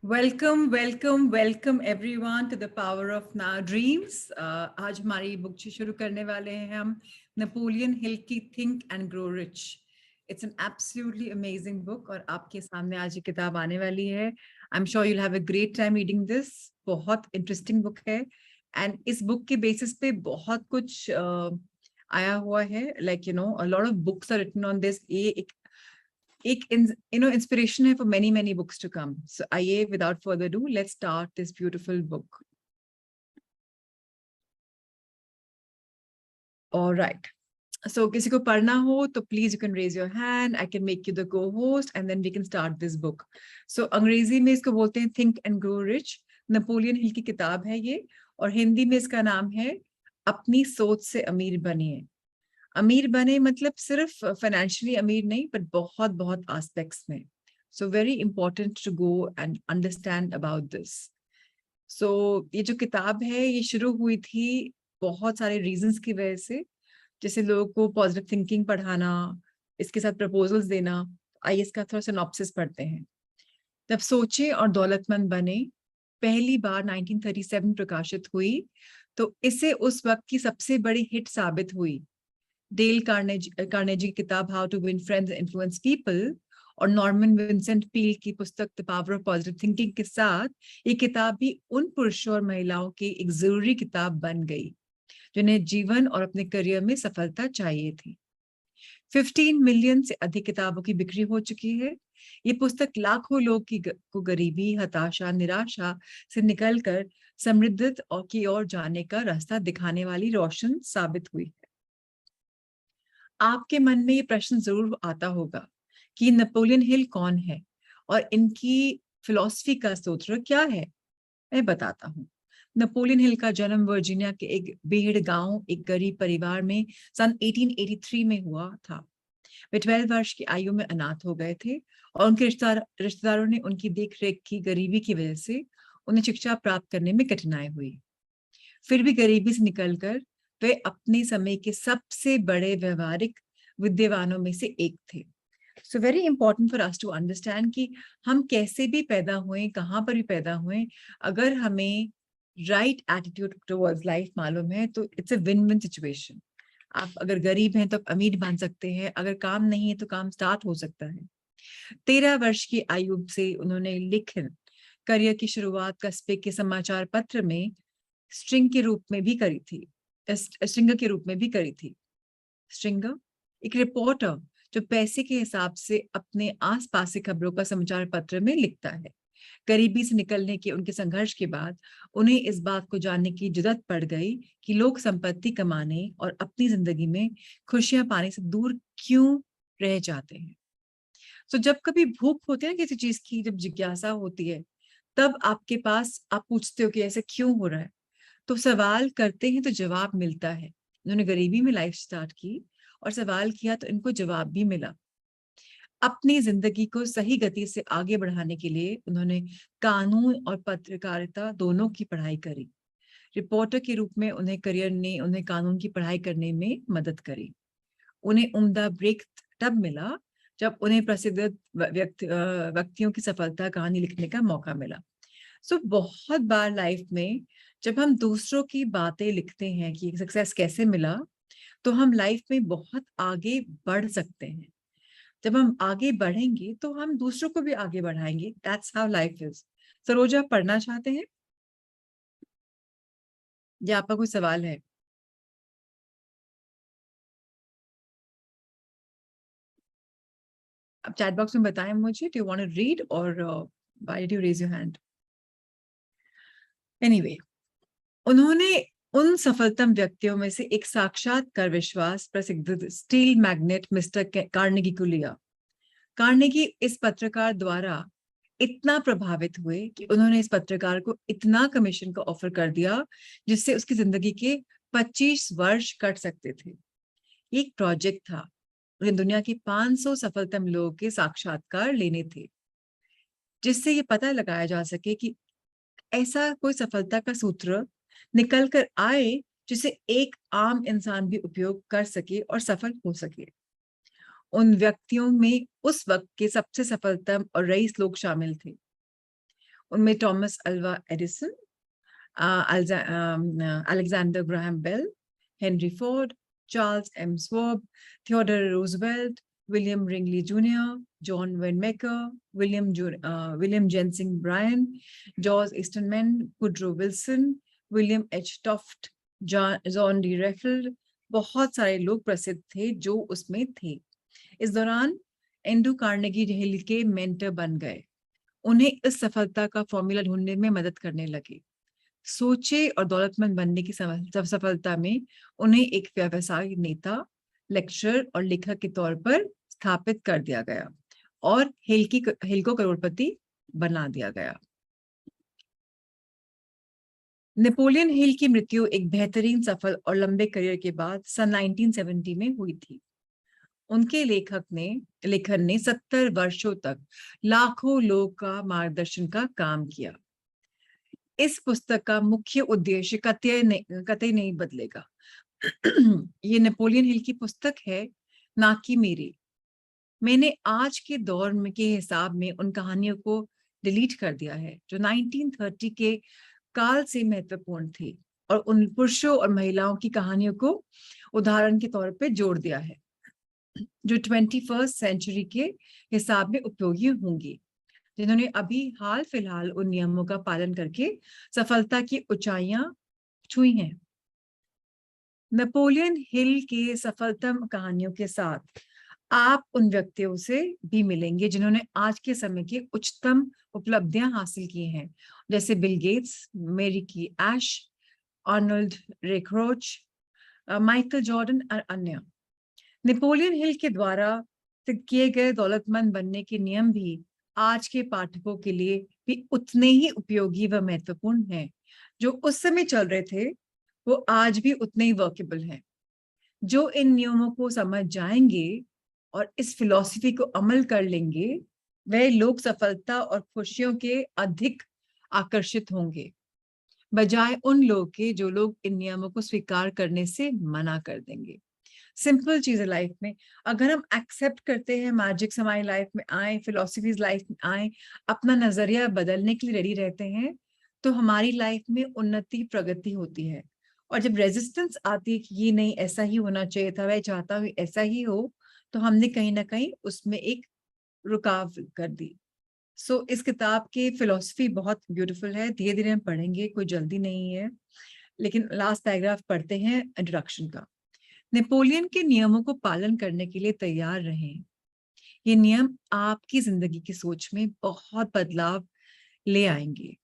Welcome welcome welcome everyone to the power of now dreams. आज हमारी book शुरू करने वाले हैं हम नेपोलियन हिल की think and grow rich. It's an absolutely amazing book और आपके सामने आज ये किताब आने वाली है। I am sure you'll have a great time reading this. बहुत इंटरेस्टिंग बुक है एंड इस बुक के बेसिस पे बहुत कुछ आया हुआ है। Like a lot of books are written on this. ये एक इंस्पिरेशन है for many many books to come. So आइए without further ado, let's start this beautiful book. All right. So किसी को पढ़ना हो तो please you can raise your hand. I can make you the co-host and then we can start this book. So अंग्रेजी में इसको बोलते हैं Think and Grow Rich. Napoleon Hill की किताब है ये और हिंदी में इसका नाम है अपनी सोच से अमीर बनिए। अमीर बने मतलब सिर्फ फाइनेंशियली अमीर नहीं, बट बहुत बहुत एस्पेक्ट्स में। So very important to go and understand about this. So ये जो किताब है ये शुरू हुई थी बहुत सारे रीजंस की वजह से, जैसे लोगों को पॉजिटिव थिंकिंग पढ़ाना, इसके साथ प्रपोजल्स देना। आइए इसका थोड़ा सिनॉप्सिस पढ़ते हैं। जब सोचे और दौलतमंद बने पहली बार 1937 प्रकाशित हुई तो इसे उस वक्त की सबसे बड़ी हिट साबित हुई। डेल कार्नेजी की किताब how to win friends influence people और नॉर्मन विंसेंट पील की पुस्तक the power of positive thinking के साथ ये किताब भी उन पुरुषों और महिलाओं की एक जरूरी किताब बन गई जिन्हें जीवन और अपने करियर में सफलता चाहिए थी। 15 मिलियन से अधिक किताबों की बिक्री हो चुकी है। ये पुस्तक लाखों लोग को गरीबी, हताशा, निराशा से निकलकर समृद्ध और की ओर जाने का रास्ता दिखाने वाली रोशन साबित हुई। आपके मन में ये प्रश्न जरूर आता होगा कि नेपोलियन हिल कौन है और इनकी फिलॉसफी का सूत्र क्या है। मैं बताता हूँ। नेपोलियन हिल का जन्म वर्जीनिया के एक बेहड़ गांव, एक गरीब परिवार में सन 1883 में हुआ था। वे 12 वर्ष की आयु में अनाथ हो गए थे और उनके रिश्तेदारों ने उनकी देखरेख की गरीबी की वजह से उन्हें शिक्षा प्राप्त करने में कठिनाई हुई। फिर भी गरीबी से निकलकर वे अपने समय के सबसे बड़े व्यवहारिक विद्वानों में से एक थे। So very important for us to understand कि हम कैसे भी पैदा हुए, कहाँ पर भी पैदा हुए, अगर हमें राइट एटीट्यूड टुवर्ड्स लाइफ मालूम है तो it's a win win situation. आप अगर गरीब हैं तो आप अमीर बन सकते हैं, अगर काम नहीं है तो काम स्टार्ट हो सकता है। 13 वर्ष की आयु से उन्होंने लिखन करियर की शुरुआत कस्बे के समाचार पत्र में स्ट्रिंग के रूप में भी करी थी। स्ट्रिंगर के रूप में भी करी थी। स्ट्रिंगर एक रिपोर्टर जो पैसे के हिसाब से अपने आसपास की खबरों का समाचार पत्र में लिखता है। गरीबी से निकलने के उनके संघर्ष के बाद उन्हें इस बात को जानने की जुर्रत पड़ गई कि लोग संपत्ति कमाने और अपनी जिंदगी में खुशियां पाने से दूर क्यों रह जाते हैं। तो जब कभी भूख होती है ना किसी चीज की, जब जिज्ञासा होती है, तब आपके पास आप पूछते हो कि ऐसे क्यों हो रहा है। तो सवाल करते हैं तो जवाब मिलता है। उन्होंने गरीबी में लाइफ स्टार्ट की और सवाल किया तो इनको जवाब भी मिला। अपनी जिंदगी को सही गति से आगे बढ़ाने के लिए उन्होंने कानून और पत्रकारिता दोनों की पढ़ाई करी। रिपोर्टर के रूप में उन्हें करियर ने उन्हें कानून की पढ़ाई करने में मदद करी। उन्हें उम्दा ब्रेक तब मिला जब उन्हें प्रसिद्ध व्यक्तियों की सफलता कहानी लिखने का मौका मिला। सो बहुत बार लाइफ में जब हम दूसरों की बातें लिखते हैं कि सक्सेस कैसे मिला, तो हम लाइफ में बहुत आगे बढ़ सकते हैं। जब हम आगे बढ़ेंगे तो हम दूसरों को भी आगे बढ़ाएंगे। That's how life is. Saroja, पढ़ना चाहते हैं या आपका कोई सवाल है? आप चैट बॉक्स में बताएं मुझे, do you want to read और why did you raise your hand? Anyway, उन्होंने उन सफलतम व्यक्तियों में से एक साक्षात्कार विश्वास प्रसिद्ध स्टील मैग्नेट मिस्टर कार्नेगी को लिया। कार्नेगी इस पत्रकार द्वारा इतना प्रभावित हुए कि उन्होंने इस पत्रकार को इतना कमीशन का ऑफर कर दिया जिससे उसकी जिंदगी के 25 वर्ष कट सकते थे। ये एक प्रोजेक्ट था। उन्हें दुनिया के 500 सफलतम लोगों के साक्षात्कार लेने थे जिससे ये पता लगाया जा सके कि ऐसा कोई सफलता का सूत्र निकल कर आए जिसे एक आम इंसान भी उपयोग कर सके और सफल हो सके। उन व्यक्तियों में उस वक्त के सबसे सफलतम और रईस लोग शामिल थे। उनमें Thomas Alva Edison, Alexander Graham Bell, Henry Ford, Charles M Schwab, Theodore Roosevelt, William Wrigley Junior, John Wanamaker, William जेनसिंग Bryan, George Eastman, Woodrow Wilson, William H Taft, John D रेफिल्ड, बहुत सारे लोग प्रसिद्ध थे जो उसमें थे। इस दौरान एंड्रू कार्नेगी हिल के मेंटर बन गए, उन्हें इस सफलता का फॉर्मूला ढूंढने में मदद करने लगे। सोचे और दौलतमंद बनने की सफलता में उन्हें एक व्यवसायिक नेता, लेक्चरर और लेखक के तौर पर स्थापित कर दिया गया और हिल को करोड़पति बना दिया गया। नेपोलियन हिल की मृत्यु एक बेहतरीन, सफल और लंबे करियर के बाद सन 1970 में हुई थी। उनके लेखन ने 70 वर्षों तक लाखों लोग का मार्गदर्शन का काम किया। इस पुस्तक का मुख्य उद्देश्य कतई नहीं बदलेगा। ये नेपोलियन हिल की पुस्तक है, ना कि मेरी। मैंने आज के दौर में के हिसाब में उन कहानियों को डिलीट कर दिया है जो 1930 के काल से महत्वपूर्ण थी, और उन पुरुषों और महिलाओं की कहानियों को उदाहरण के तौर पे जोड़ दिया है जो 21st सेंचुरी के हिसाब में उपयोगी होंगी, जिन्होंने अभी हाल फिलहाल उन नियमों का पालन करके सफलता की ऊंचाइयां छुई हैं। नेपोलियन हिल के सफलतम कहानियों के साथ आप उन व्यक्तियों से भी मिलेंगे जिन्होंने आज के समय की उच्चतम उपलब्धियां हासिल की हैं, जैसे बिल गेट्स, मेरी की एश, आर्नोल्ड रेक्रोच, माइकल जॉर्डन और अन्य। नेपोलियन हिल के द्वारा किए गए दौलतमंद बनने के नियम भी आज के पाठकों के लिए भी उतने ही उपयोगी व महत्वपूर्ण हैं। जो उस समय चल रहे थे वो आज भी उतने ही वर्केबल हैं। जो इन नियमों को समझ जाएंगे और इस फिलॉसफी को अमल कर लेंगे, वह लोग सफलता और खुशियों के अधिक आकर्षित होंगे, बजाय उन लोग के जो लोग इन नियमों को स्वीकार करने से मना कर देंगे। सिंपल चीज है लाइफ में, अगर हम एक्सेप्ट करते हैं मैजिक्स हमारी लाइफ में आए, फिलोसफीज लाइफ में आए, अपना नजरिया बदलने के लिए रेडी रहते हैं, तो हमारी लाइफ में उन्नति प्रगति होती है। और जब रेजिस्टेंस आती है कि ये नहीं, ऐसा ही होना चाहिए था, मैं चाहता हूँ ऐसा ही हो, तो हमने कहीं ना कहीं उसमें एक रुकाव कर दी। सो इस किताब की फिलोसफी बहुत ब्यूटीफुल है, धीरे धीरे हम पढ़ेंगे, कोई जल्दी नहीं है। लेकिन लास्ट पैराग्राफ पढ़ते हैं इंट्रोडक्शन का। नेपोलियन के नियमों को पालन करने के लिए तैयार रहें। ये नियम आपकी जिंदगी की सोच में बहुत बदलाव ले आएंगे।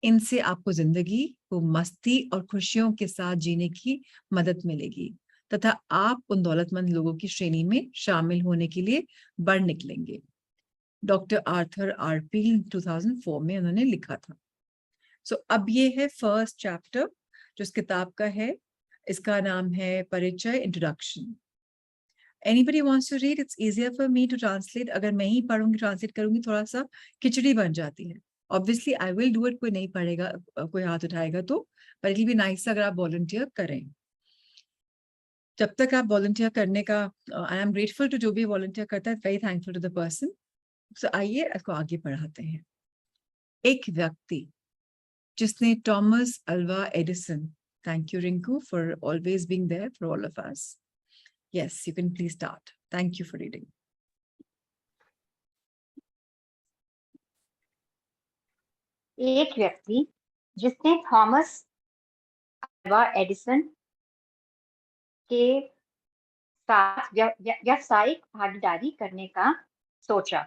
इनसे आपको जिंदगी को मस्ती और खुशियों के साथ जीने की मदद मिलेगी तथा आप उन दौलतमंद लोगों की श्रेणी में शामिल होने के लिए बढ़ निकलेंगे। डॉक्टर आर्थर आर पील 2004 में उन्होंने लिखा था। सो अब ये है फर्स्ट चैप्टर जो इस किताब का है। इसका नाम है परिचय, introduction. Anybody wants to read? It's easier for me to translate. अगर मैं ही पढ़ूंगी, ट्रांसलेट करूंगी, थोड़ा सा खिचड़ी बन जाती है। Obviously, I will do it. कोई नहीं पढ़ेगा, कोई हाथ उठाएगा तो, पर it will be nice अगर आप वॉलंटियर करें। जब तक आप वॉलंटियर करने का, आई एम ग्रेटफुल टू जो भी वॉलंटियर करता है, very thankful to the person. So आइए इसको आगे बढ़ाते हैं। एक व्यक्ति जिसने Thomas Alva Edison, thank you Rinku for always being there for all of us. Yes, you can please start. Thank you for reading. एक व्यक्ति जिसने थॉमस अल्वा एडिसन के साथ व्यावसायिक भागीदारी करने का सोचा।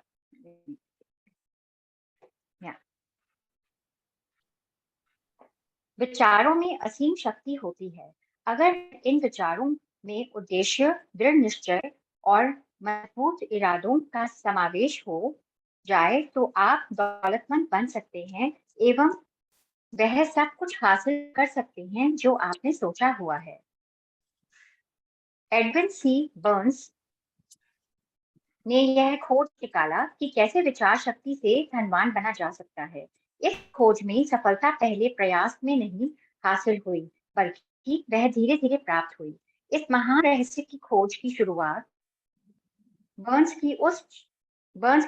विचारों में असीम शक्ति होती है। अगर इन विचारों में उद्देश्य, दृढ़ निश्चय और मजबूत इरादों का समावेश हो जाए तो आप दौलतमंद बन सकते हैं एवं वह सब कुछ हासिल कर सकते हैं जो आपने सोचा हुआ है। एडविन सी बर्न्स ने यह खोज निकाला कि कैसे विचार शक्ति से धनवान बना जा सकता है। इस खोज में सफलता पहले प्रयास में नहीं हासिल हुई, बल्कि वह धीरे धीरे प्राप्त हुई। इस महान रहस्य की खोज की शुरुआत बर्न्स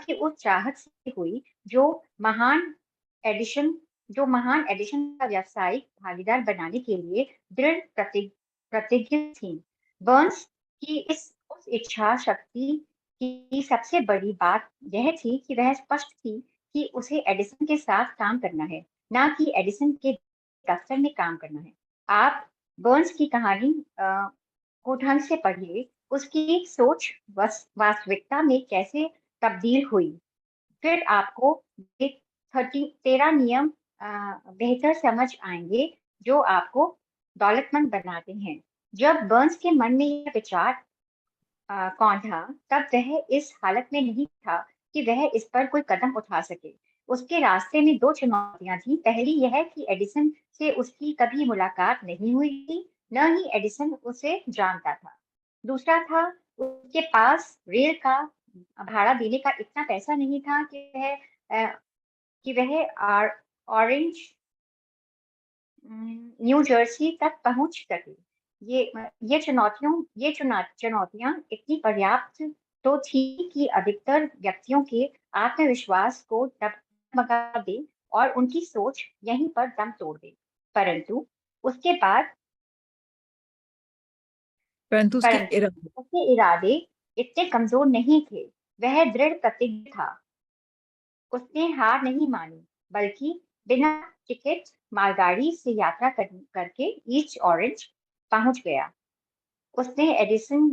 की उस चाहत से हुई जो महान एडिशन जो महान एडिशन का व्यावसायिक भागीदार बनाने के लिए दृढ़ प्रतिज्ञ थी। बर्न्स की इस उस इच्छा शक्ति की सबसे बड़ी बात यह थी कि वह स्पष्ट थी कि उसे एडिसन के साथ काम करना है, ना कि एडिसन के दफ्तर में काम करना है। आप बर्न्स की कहानी को ढंग से पढ़िए, उसकी सोच वास्तविकता में कैसे तब्दील हुई, फिर आपको ये 13 नियम बेहतर समझ आएंगे जो आपको दौलतमंद बनाते हैं। जब बर्न्स के मन में यह विचार कौंधा, तब वह इस हालत में नहीं था कि वह इस पर कोई कदम उठा सके। उसके रास्ते में दो चुनौतियां थी। पहली यह कि एडिसन से उसकी कभी मुलाकात नहीं हुई थी, न ही एडिसन उसे जानता था। दूसरा था उसके पास रेल का भाड़ा देने का इतना पैसा नहीं था कि वह ऑरेंज न्यू जर्सी तक पहुंच सके। ये चुनौतियां इतनी पर्याप्त तो थी कि अधिकतर व्यक्तियों के आत्मविश्वास को डगमगा दे और उनकी सोच यहीं पर दम तोड़ दे। परंतु उसके बाद परंतु उसके परंतु इरादे। उसके इरादे इतने कमजोर नहीं थे। वह दृढ़ प्रतिज्ञ था। उसने हार नहीं मानी, बल्कि बिना टिकट मालगाड़ी से यात्रा करके ईस्ट ऑरेंज पहुंच गया। उसने एडिसन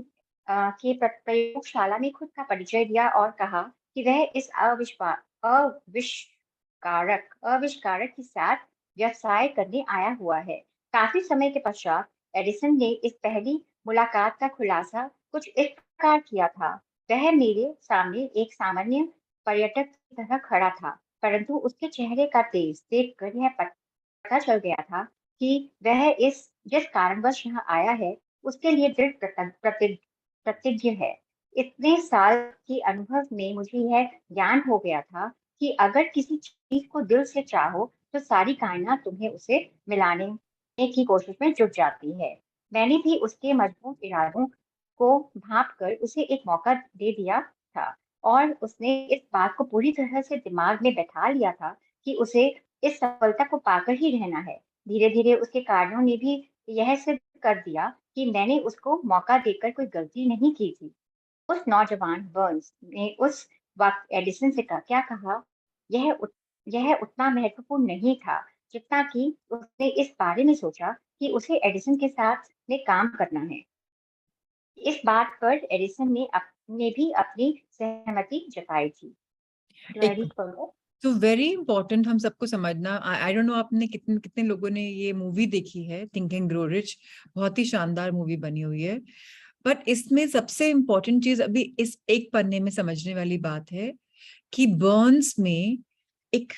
के प्रयोगशाला में खुद का परिचय दिया और कहा कि वह इस आविष्कारक के साथ व्यवसाय करने आया हुआ है। काफी समय के पश्चात एडिसन ने इस पहली मुलाकात का खुलासा कुछ इस प्रकार किया था। वह मेरे सामने एक सामान्य पर्यटक की तरह खड़ा था, परंतु उसके चेहरे का तेज देखकर यह पता चल गया था कि वह इस जिस कारणवश यहाँ आया है उसके लिए दृढ़ प्रतिज्ञ है। इतने साल के अनुभव में मुझे यह ज्ञान हो गया था कि अगर किसी चीज को दिल से चाहो तो सारी कायनात तुम्हें उसे मिलाने की कोशिश में जुट जाती है। मैंने भी उसके मजबूत इरादों को भांप कर उसे एक मौका दे दिया था, और उसने इस बात को पूरी तरह से दिमाग में बैठा लिया था कि उसे इस सफलता को पाकर ही रहना है। धीरे धीरे उसके कार्यों ने भी यह सिद्ध कर दिया कि मैंने उसको मौका देकर कोई गलती नहीं की थी। उस नौजवान बर्न्स ने उस वक्त एडिसन से क्या कहा, यह उतना महत्वपूर्ण नहीं था जितना कि उसने इस बारे में सोचा कि उसे एडिसन के साथ में काम करना है। इस बात पर एडिसन ने भी अपनी सहमति जताई थी। Do I एक read further? तो वेरी इंपॉर्टेंट हम सबको समझना, आई डोंट नो आपने कितने कितने लोगों ने ये मूवी देखी है, थिंक एंड ग्रो रिच। बहुत ही शानदार मूवी बनी हुई है। बट इसमें सबसे इम्पोर्टेंट चीज अभी इस एक पन्ने में समझने वाली बात है कि बर्न्स में एक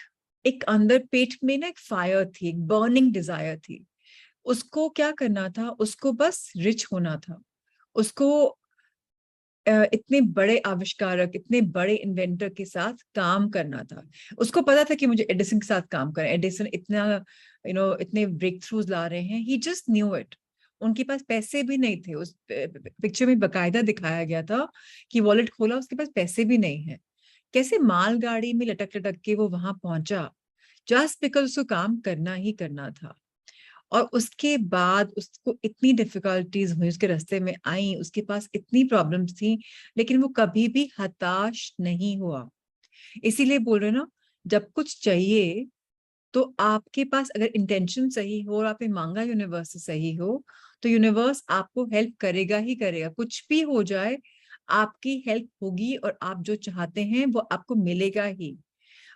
एक अंदर पेट में ना एक फायर थी, एक बर्निंग डिजायर थी। उसको क्या करना था, उसको बस रिच होना था। उसको इतने बड़े आविष्कारक, इतने बड़े इन्वेंटर के साथ काम करना था। उसको पता था कि मुझे एडिसन के साथ काम करना है। एडिसन इतना इतने ब्रेक थ्रूज ला रहे हैं, ही जस्ट न्यू इट। उनके पास पैसे भी नहीं थे। उस पिक्चर में बकायदा दिखाया गया था कि वॉलेट खोला, उसके पास पैसे भी नहीं है। कैसे मालगाड़ी में लटक लटक के वो वहां पहुंचा, जस्ट बिकॉज उसको काम करना ही करना था। और उसके बाद उसको इतनी डिफिकल्टीज हुई, उसके रास्ते में आई, उसके पास इतनी प्रॉब्लम्स थी, लेकिन वो कभी भी हताश नहीं हुआ। इसीलिए बोल रहे ना, जब कुछ चाहिए तो आपके पास अगर इंटेंशन सही हो और आपने मांगा यूनिवर्स से सही हो, तो यूनिवर्स आपको हेल्प करेगा ही करेगा। कुछ भी हो जाए, आपकी हेल्प होगी और आप जो चाहते हैं वो आपको मिलेगा ही।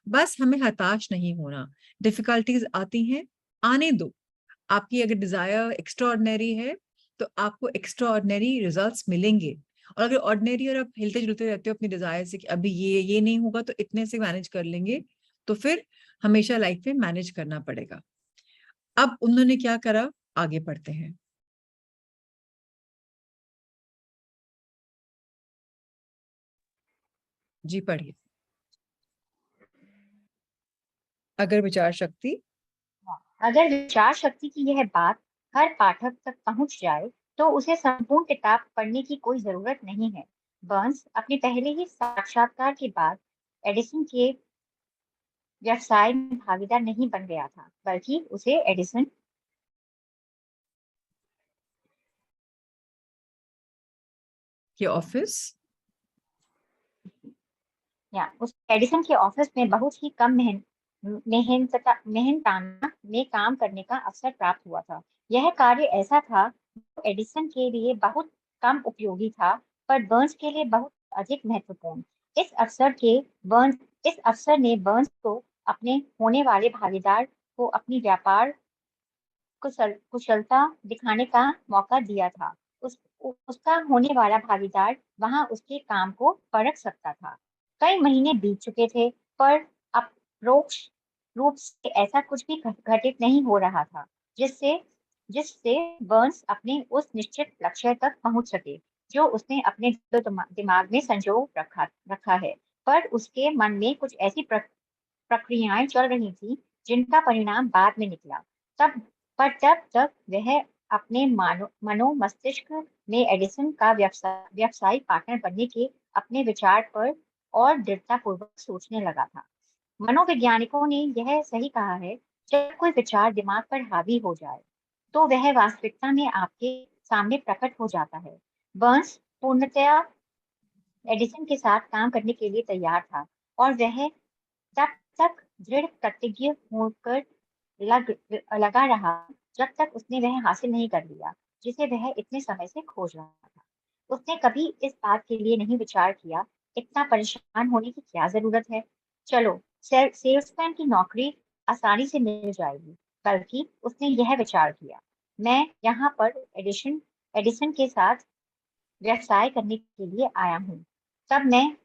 बस हमें हताश नहीं होना। डिफिकल्टीज आती हैं, आने दो। आपकी अगर डिजायर एक्स्ट्रा ऑर्डिनरी है तो आपको एक्स्ट्रा ऑर्डिनरी रिजल्ट मिलेंगे। और अगर ऑर्डिनरी और आप हिलते जुलते रहते हो अपनी डिजायर से कि अभी ये नहीं होगा तो इतने से मैनेज कर लेंगे, तो फिर हमेशा लाइफ में मैनेज करना पड़ेगा। अब उन्होंने क्या करा, आगे पढ़ते हैं। जी पढ़िए। अगर विचार शक्ति। अगर विचार शक्ति की यह बात हर पाठक तक पहुंच जाए तो उसे संपूर्ण किताब पढ़ने की कोई जरूरत नहीं है। बर्न्स अपने पहले ही साक्षात्कार के बाद एडिसन के व्यवसाय में भागीदार नहीं बन गया था, बल्कि उसे एडिसन के ऑफिस या उस एडिसन के ऑफिस में बहुत ही कम मेहनताना में काम करने का अवसर प्राप्त हुआ था। यह कार्य ऐसा था जो एडिसन के लिए बहुत कम उपयोगी था, पर बर्न्स के लिए बहुत अधिक महत्वपूर्ण। इस अवसर ने बर्न्स को अपने होने वाले भागीदार को अपनी व्यापार कुशलता दिखाने का मौका दिया था। उसका होने वाला भागीदार वहां उसके काम को परख सकता था। कई महीने बीत चुके थे, पर अप्रोक्ष रूप से ऐसा कुछ भी घटित नहीं हो रहा था जिससे जिससे बर्न्स अपने उस निश्चित लक्ष्य तक पहुंच सके जो उसने अपने दिमाग में संजो रखा है। पर उसके मन में कुछ ऐसी प्रक्रियाएं चल रही थी जिनका परिणाम बाद में निकला। तब तब तक वह अपने मनो मस्तिष्क में एडिसन का व्यवसायिक पार्टनर बनने के अपने विचार पर और दृढ़ता पूर्वक सोचने लगा था। मनोवैज्ञानिकों ने यह सही कहा है, जब कोई विचार दिमाग पर हावी हो जाए तो वह वास्तविकता में आपके सामने प्रकट हो जाता है। बर्न्स पूर्णतया एडिसन के साथ काम करने के लिए तैयार था, और वह तब तक दृढ़ प्रतिज्ञ होकर लगा रहा जब तक उसने वह हासिल नहीं कर लिया जिसे वह इतने समय से खोज रहा था। उसने कभी इस बात के लिए नहीं विचार किया, इतना परेशान होने की क्या जरूरत है, चलो सेल्समैन की नौकरी आसानी से मिल जाएगी। बल्कि उसने यह विचार किया, मैं यहाँ पर एडिशन एडिसन के साथ व्यवसाय करने के लिए आया हूँ। तब मैं